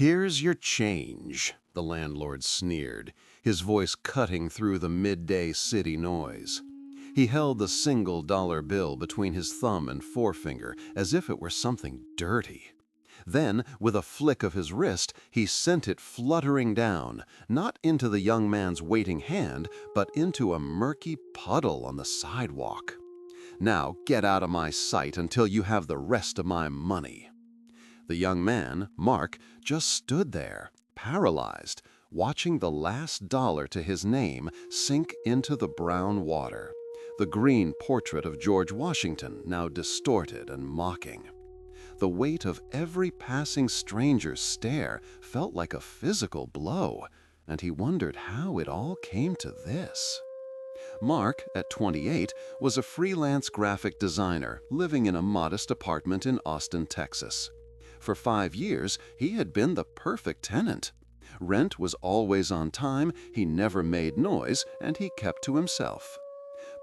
"Here's your change," the landlord sneered, his voice cutting through the midday city noise. He held the single-dollar bill between his thumb and forefinger as if it were something dirty. Then, with a flick of his wrist, he sent it fluttering down, not into the young man's waiting hand, but into a murky puddle on the sidewalk. "Now get out of my sight until you have the rest of my money." The young man, Mark, just stood there, paralyzed, watching the last dollar to his name sink into the brown water, the green portrait of George Washington now distorted and mocking. The weight of every passing stranger's stare felt like a physical blow, and he wondered how it all came to this. Mark, at 28, was a freelance graphic designer living in a modest apartment in Austin, Texas. For 5 years, he had been the perfect tenant. Rent was always on time, he never made noise, and he kept to himself.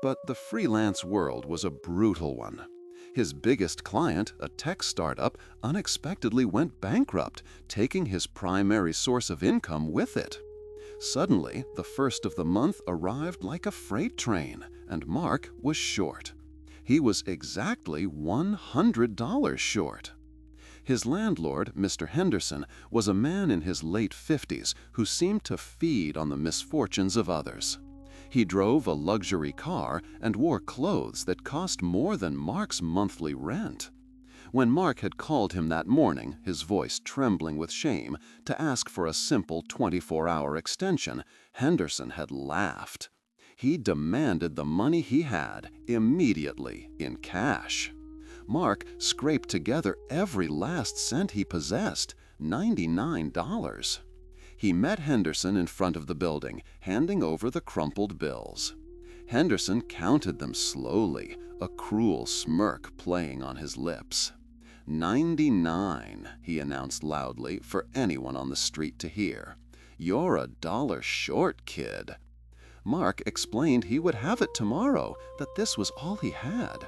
But the freelance world was a brutal one. His biggest client, a tech startup, unexpectedly went bankrupt, taking his primary source of income with it. Suddenly, the first of the month arrived like a freight train, and Mark was short. He was exactly $100 short. His landlord, Mr. Henderson, was a man in his late 50s who seemed to feed on the misfortunes of others. He drove a luxury car and wore clothes that cost more than Mark's monthly rent. When Mark had called him that morning, his voice trembling with shame, to ask for a simple 24-hour extension, Henderson had laughed. He demanded the money he had, immediately, in cash. Mark scraped together every last cent he possessed, $99. He met Henderson in front of the building, handing over the crumpled bills. Henderson counted them slowly, a cruel smirk playing on his lips. "$99, he announced loudly for anyone on the street to hear. "You're $1 short, kid." Mark explained he would have it tomorrow, that this was all he had.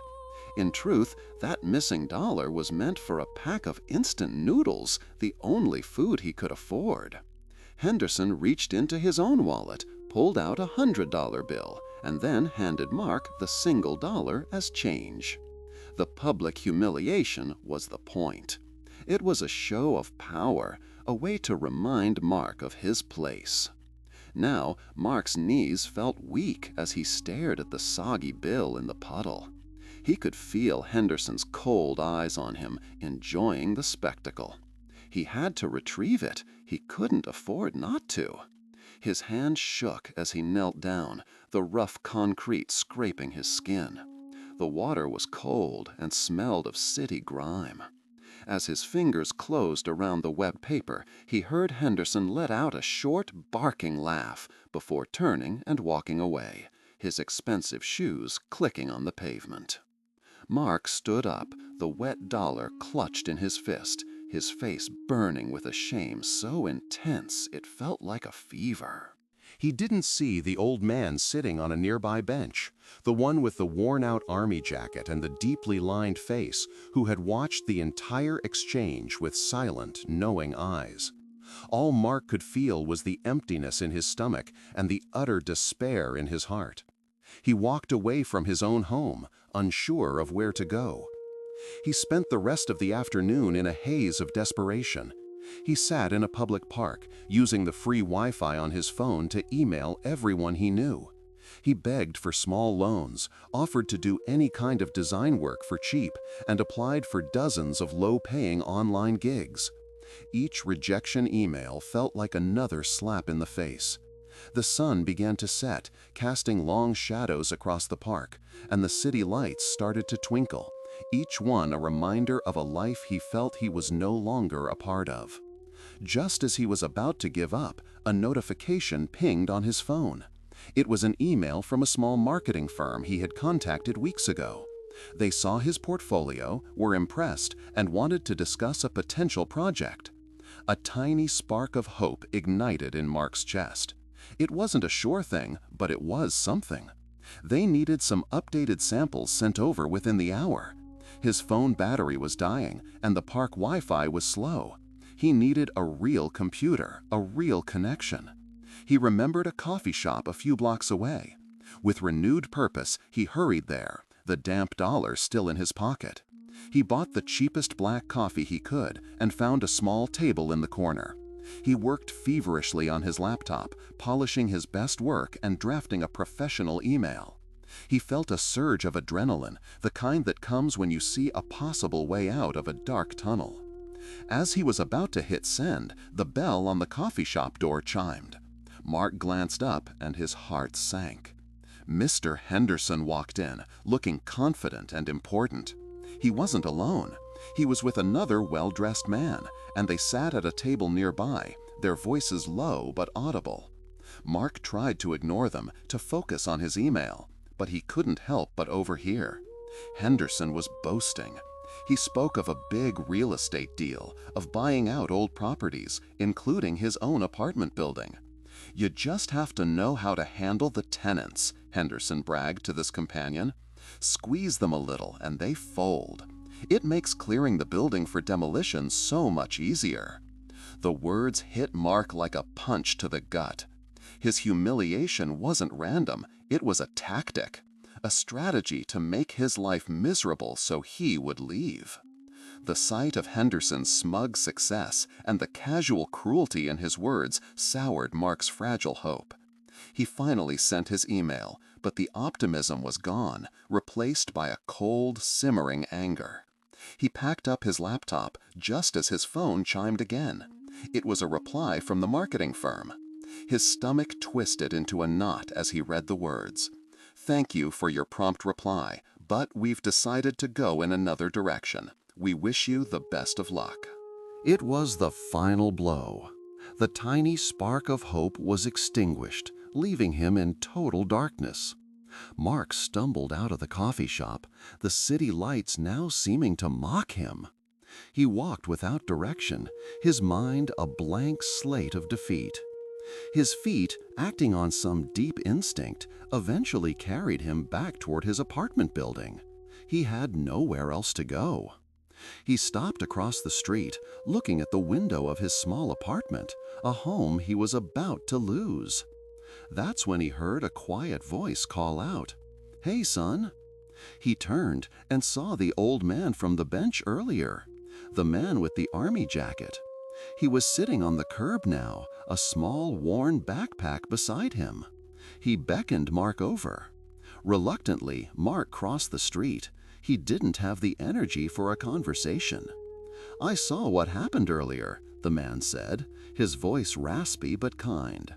In truth, that missing dollar was meant for a pack of instant noodles, the only food he could afford. Henderson reached into his own wallet, pulled out a $100 bill, and then handed Mark the single dollar as change. The public humiliation was the point. It was a show of power, a way to remind Mark of his place. Now, Mark's knees felt weak as he stared at the soggy bill in the puddle. He could feel Henderson's cold eyes on him, enjoying the spectacle. He had to retrieve it. He couldn't afford not to. His hand shook as he knelt down, the rough concrete scraping his skin. The water was cold and smelled of city grime. As his fingers closed around the wet paper, he heard Henderson let out a short, barking laugh before turning and walking away, his expensive shoes clicking on the pavement. Mark stood up, the wet dollar clutched in his fist, his face burning with a shame so intense it felt like a fever. He didn't see the old man sitting on a nearby bench, the one with the worn-out army jacket and the deeply lined face, who had watched the entire exchange with silent, knowing eyes. All Mark could feel was the emptiness in his stomach and the utter despair in his heart. He walked away from his own home, unsure of where to go. He spent the rest of the afternoon in a haze of desperation. He sat in a public park, using the free Wi-Fi on his phone to email everyone he knew. He begged for small loans, offered to do any kind of design work for cheap, and applied for dozens of low-paying online gigs. Each rejection email felt like another slap in the face. The sun began to set, casting long shadows across the park, and the city lights started to twinkle, each one a reminder of a life he felt he was no longer a part of. Just as he was about to give up, a notification pinged on his phone. It was an email from a small marketing firm he had contacted weeks ago. They saw his portfolio, were impressed, and wanted to discuss a potential project. A tiny spark of hope ignited in Mark's chest. It wasn't a sure thing, but it was something. They needed some updated samples sent over within the hour. His phone battery was dying, and the park Wi-Fi was slow. He needed a real computer, a real connection. He remembered a coffee shop a few blocks away. With renewed purpose, he hurried there, the damp dollar still in his pocket. He bought the cheapest black coffee he could and found a small table in the corner. He worked feverishly on his laptop, polishing his best work and drafting a professional email. He felt a surge of adrenaline, the kind that comes when you see a possible way out of a dark tunnel. As he was about to hit send, the bell on the coffee shop door chimed. Mark glanced up and his heart sank. Mr. Henderson walked in, looking confident and important. He wasn't alone. He was with another well-dressed man, and they sat at a table nearby, their voices low but audible. Mark tried to ignore them, to focus on his email, but he couldn't help but overhear. Henderson was boasting. He spoke of a big real estate deal, of buying out old properties, including his own apartment building. "You just have to know how to handle the tenants," Henderson bragged to this companion. "Squeeze them a little and they fold. It makes clearing the building for demolition so much easier." The words hit Mark like a punch to the gut. His humiliation wasn't random, it was a tactic, a strategy to make his life miserable so he would leave. The sight of Henderson's smug success and the casual cruelty in his words soured Mark's fragile hope. He finally sent his email, but the optimism was gone, replaced by a cold, simmering anger. He packed up his laptop just as his phone chimed again. It was a reply from the marketing firm. His stomach twisted into a knot as he read the words. "Thank you for your prompt reply, but we've decided to go in another direction. We wish you the best of luck." It was the final blow. The tiny spark of hope was extinguished, leaving him in total darkness. Mark stumbled out of the coffee shop, the city lights now seeming to mock him. He walked without direction, his mind a blank slate of defeat. His feet, acting on some deep instinct, eventually carried him back toward his apartment building. He had nowhere else to go. He stopped across the street, looking at the window of his small apartment, a home he was about to lose. That's when he heard a quiet voice call out, "Hey, son." He turned and saw the old man from the bench earlier, the man with the army jacket. He was sitting on the curb now, a small worn backpack beside him. He beckoned Mark over. Reluctantly, Mark crossed the street. He didn't have the energy for a conversation. "I saw what happened earlier," the man said, his voice raspy but kind.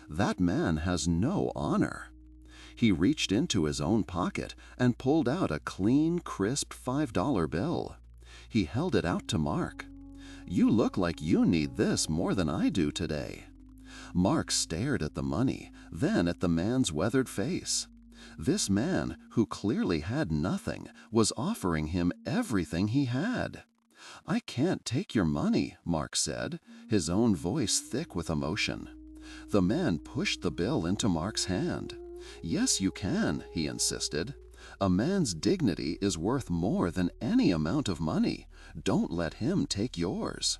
"That man has no honor." He reached into his own pocket and pulled out a clean, crisp $5 bill. He held it out to Mark. "You look like you need this more than I do today." Mark stared at the money, then at the man's weathered face. This man, who clearly had nothing, was offering him everything he had. "I can't take your money," Mark said, his own voice thick with emotion. The man pushed the bill into Mark's hand. "Yes, you can," he insisted. "A man's dignity is worth more than any amount of money. Don't let him take yours."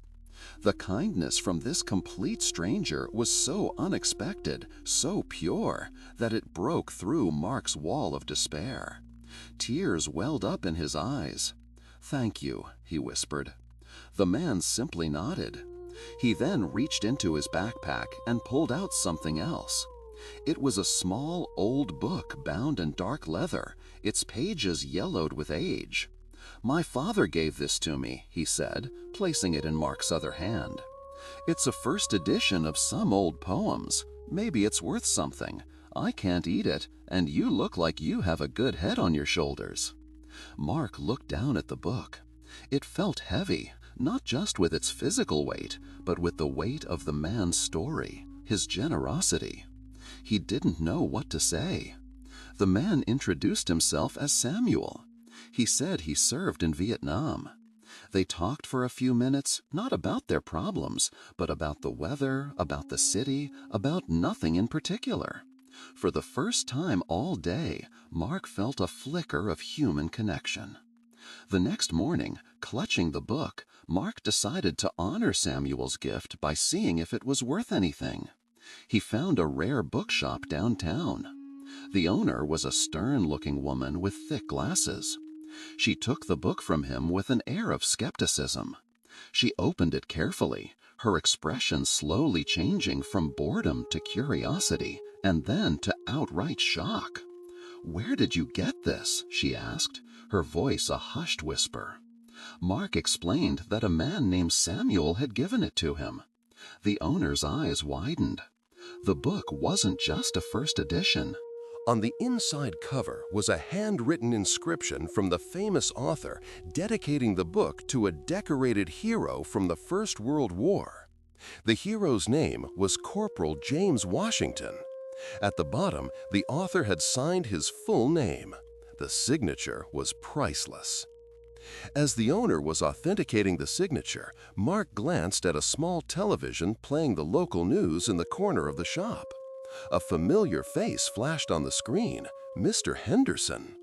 The kindness from this complete stranger was so unexpected, so pure, that it broke through Mark's wall of despair. Tears welled up in his eyes. "Thank you," he whispered. The man simply nodded. He then reached into his backpack and pulled out something else. It was a small, old book bound in dark leather, its pages yellowed with age. "My father gave this to me," he said, placing it in Mark's other hand. "It's a first edition of some old poems. Maybe it's worth something. I can't eat it, and you look like you have a good head on your shoulders." Mark looked down at the book. It felt heavy, not just with its physical weight, but with the weight of the man's story, his generosity. He didn't know what to say. The man introduced himself as Samuel. He said he served in Vietnam. They talked for a few minutes, not about their problems, but about the weather, about the city, about nothing in particular. For the first time all day, Mark felt a flicker of human connection. The next morning, clutching the book, Mark decided to honor Samuel's gift by seeing if it was worth anything. He found a rare bookshop downtown. The owner was a stern-looking woman with thick glasses. She took the book from him with an air of skepticism. She opened it carefully, her expression slowly changing from boredom to curiosity, and then to outright shock. "Where did you get this?" she asked, her voice a hushed whisper. Mark explained that a man named Samuel had given it to him. The owner's eyes widened. The book wasn't just a first edition. On the inside cover was a handwritten inscription from the famous author dedicating the book to a decorated hero from the First World War. The hero's name was Corporal James Washington. At the bottom, the author had signed his full name. The signature was priceless. As the owner was authenticating the signature, Mark glanced at a small television playing the local news in the corner of the shop. A familiar face flashed on the screen, Mr. Henderson.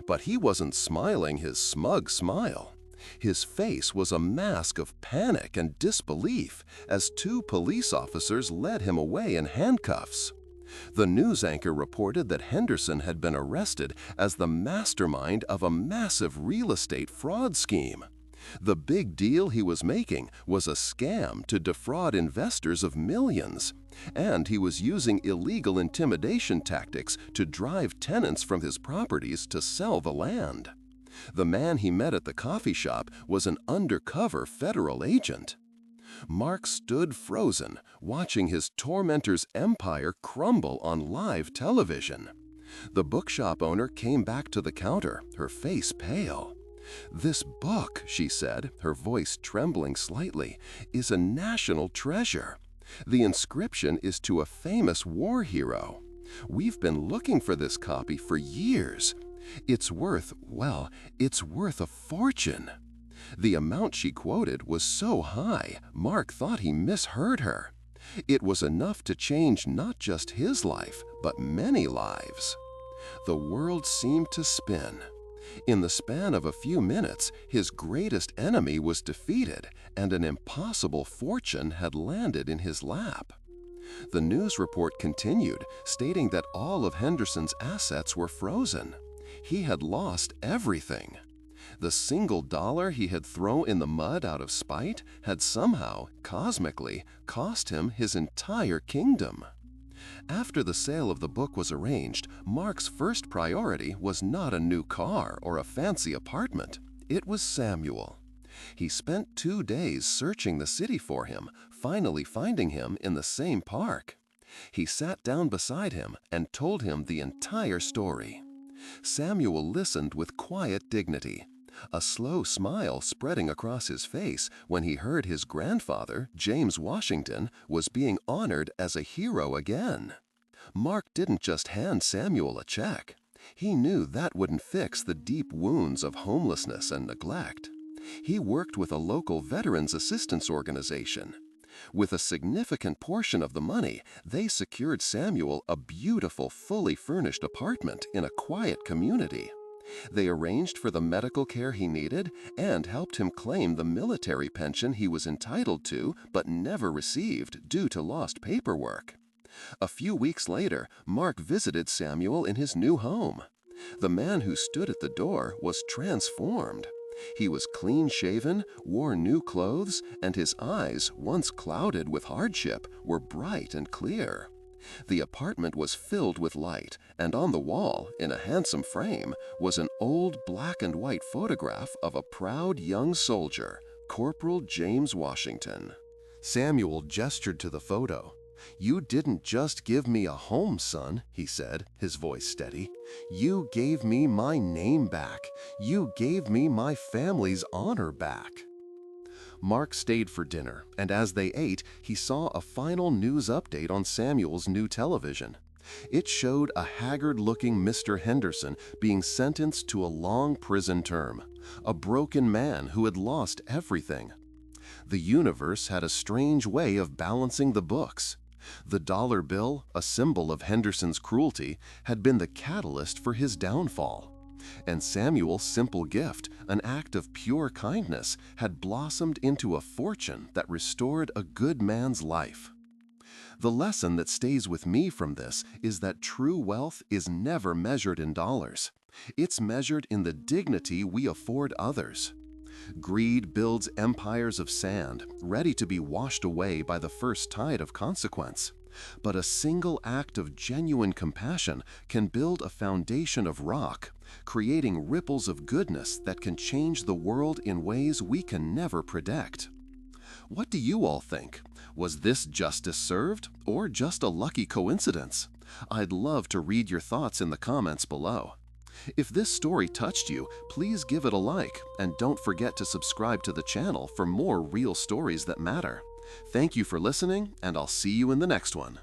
But he wasn't smiling his smug smile. His face was a mask of panic and disbelief as two police officers led him away in handcuffs. The news anchor reported that Henderson had been arrested as the mastermind of a massive real estate fraud scheme. The big deal he was making was a scam to defraud investors of millions, and he was using illegal intimidation tactics to drive tenants from his properties to sell the land. The man he met at the coffee shop was an undercover federal agent. Mark stood frozen, watching his tormentor's empire crumble on live television. The bookshop owner came back to the counter, her face pale. "This book," she said, her voice trembling slightly, "is a national treasure. The inscription is to a famous war hero. We've been looking for this copy for years. It's worth a fortune." The amount she quoted was so high, Mark thought he misheard her. It was enough to change not just his life, but many lives. The world seemed to spin. In the span of a few minutes, his greatest enemy was defeated, and an impossible fortune had landed in his lap. The news report continued, stating that all of Henderson's assets were frozen. He had lost everything. The single dollar he had thrown in the mud out of spite had somehow, cosmically, cost him his entire kingdom. After the sale of the book was arranged, Mark's first priority was not a new car or a fancy apartment. It was Samuel. He spent 2 days searching the city for him, finally finding him in the same park. He sat down beside him and told him the entire story. Samuel listened with quiet dignity, a slow smile spreading across his face when he heard his grandfather, James Washington, was being honored as a hero again. Mark didn't just hand Samuel a check. He knew that wouldn't fix the deep wounds of homelessness and neglect. He worked with a local veterans assistance organization. With a significant portion of the money, they secured Samuel a beautiful, fully furnished apartment in a quiet community. They arranged for the medical care he needed and helped him claim the military pension he was entitled to but never received due to lost paperwork. A few weeks later, Mark visited Samuel in his new home. The man who stood at the door was transformed. He was clean-shaven, wore new clothes, and his eyes, once clouded with hardship, were bright and clear. The apartment was filled with light, and on the wall, in a handsome frame, was an old black-and-white photograph of a proud young soldier, Corporal James Washington. Samuel gestured to the photo. "You didn't just give me a home, son," he said, his voice steady. "You gave me my name back. You gave me my family's honor back." Mark stayed for dinner, and as they ate, he saw a final news update on Samuel's new television. It showed a haggard-looking Mr. Henderson being sentenced to a long prison term, a broken man who had lost everything. The universe had a strange way of balancing the books. The dollar bill, a symbol of Henderson's cruelty, had been the catalyst for his downfall. And Samuel's simple gift, an act of pure kindness, had blossomed into a fortune that restored a good man's life. The lesson that stays with me from this is that true wealth is never measured in dollars. It's measured in the dignity we afford others. Greed builds empires of sand, ready to be washed away by the first tide of consequence. But a single act of genuine compassion can build a foundation of rock, creating ripples of goodness that can change the world in ways we can never predict. What do you all think? Was this justice served, or just a lucky coincidence? I'd love to read your thoughts in the comments below. If this story touched you, please give it a like, and don't forget to subscribe to the channel for more real stories that matter. Thank you for listening, and I'll see you in the next one.